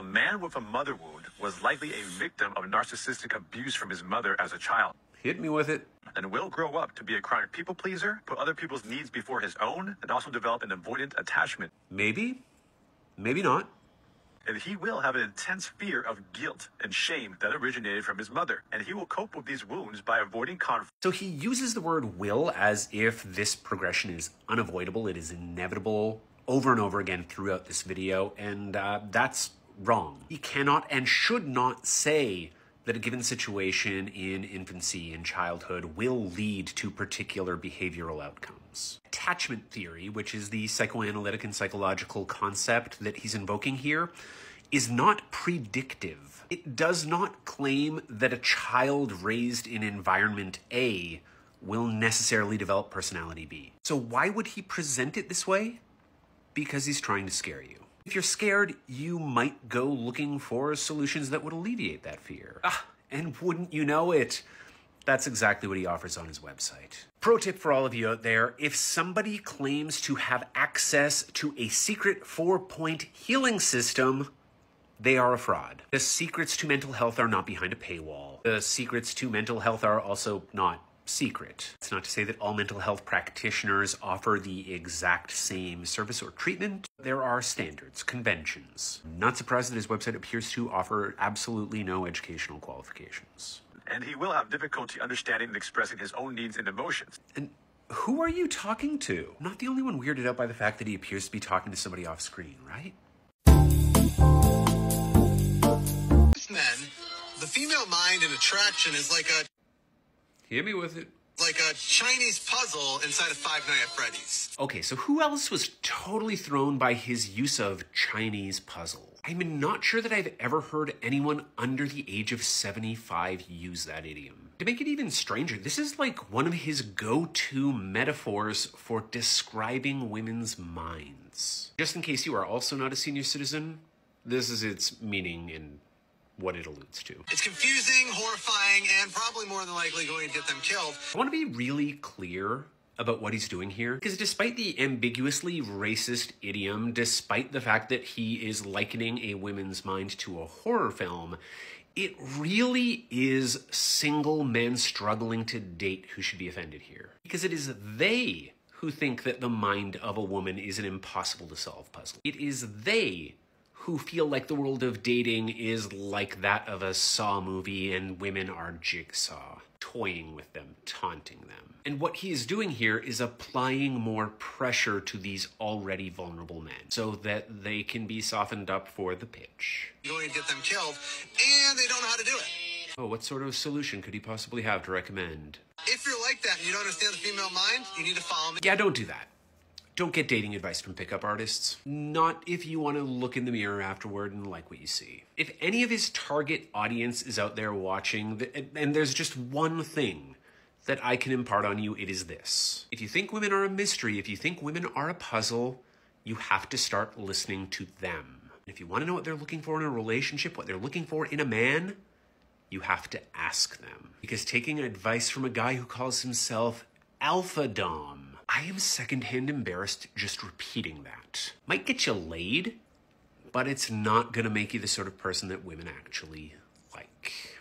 man with a mother wound was likely a victim of narcissistic abuse from his mother as a child. Hit me with it. And will grow up to be a chronic people pleaser, put other people's needs before his own, and also develop an avoidant attachment. Maybe. Maybe not. And he will have an intense fear of guilt and shame that originated from his mother. And he will cope with these wounds by avoiding conflict. So he uses the word will as if this progression is unavoidable, it is inevitable, over and over again throughout this video, and that's wrong. He cannot and should not say that a given situation in infancy and childhood will lead to particular behavioral outcomes. Attachment theory, which is the psychoanalytic and psychological concept that he's invoking here, is not predictive. It does not claim that a child raised in environment A will necessarily develop personality B. So why would he present it this way? Because he's trying to scare you. If you're scared, you might go looking for solutions that would alleviate that fear. And wouldn't you know it, that's exactly what he offers on his website. Pro tip for all of you out there, if somebody claims to have access to a secret 4-point healing system, they are a fraud. The secrets to mental health are not behind a paywall. The secrets to mental health are also not secret. It's not to say that all mental health practitioners offer the exact same service or treatment. There are standards, conventions. I'm not surprised that his website appears to offer absolutely no educational qualifications. And he will have difficulty understanding and expressing his own needs and emotions. And who are you talking to? I'm not the only one weirded out by the fact that he appears to be talking to somebody off screen, right? Men, the female mind and attraction is like a Hit me with it. Like a Chinese puzzle inside of Five Nights at Freddy's. Okay, so who else was totally thrown by his use of Chinese puzzle? I'm not sure that I've ever heard anyone under the age of 75 use that idiom. To make it even stranger, this is like one of his go-to metaphors for describing women's minds. Just in case you are also not a senior citizen, this is its meaning in what it alludes to. It's confusing, horrifying, and probably more than likely going to get them killed. I want to be really clear about what he's doing here, because despite the ambiguously racist idiom, despite the fact that he is likening a women's mind to a horror film, it really is single men struggling to date who should be offended here. Because it is they who think that the mind of a woman is an impossible to solve puzzle. It is they who feel like the world of dating is like that of a Saw movie and women are Jigsaw, toying with them, taunting them. And what he is doing here is applying more pressure to these already vulnerable men so that they can be softened up for the pitch. Going to get them killed, and they don't know how to do it. Oh, what sort of solution could he possibly have to recommend? If you're like that and you don't understand the female mind, you need to follow me. Yeah, don't do that. Don't get dating advice from pickup artists. Not if you want to look in the mirror afterward and like what you see. If any of his target audience is out there watching, and there's just one thing that I can impart on you, it is this. If you think women are a mystery, if you think women are a puzzle, you have to start listening to them. If you want to know what they're looking for in a relationship, what they're looking for in a man, you have to ask them. Because taking advice from a guy who calls himself Alpha Dom, I am secondhand embarrassed just repeating that. Might get you laid, but it's not gonna make you the sort of person that women actually like.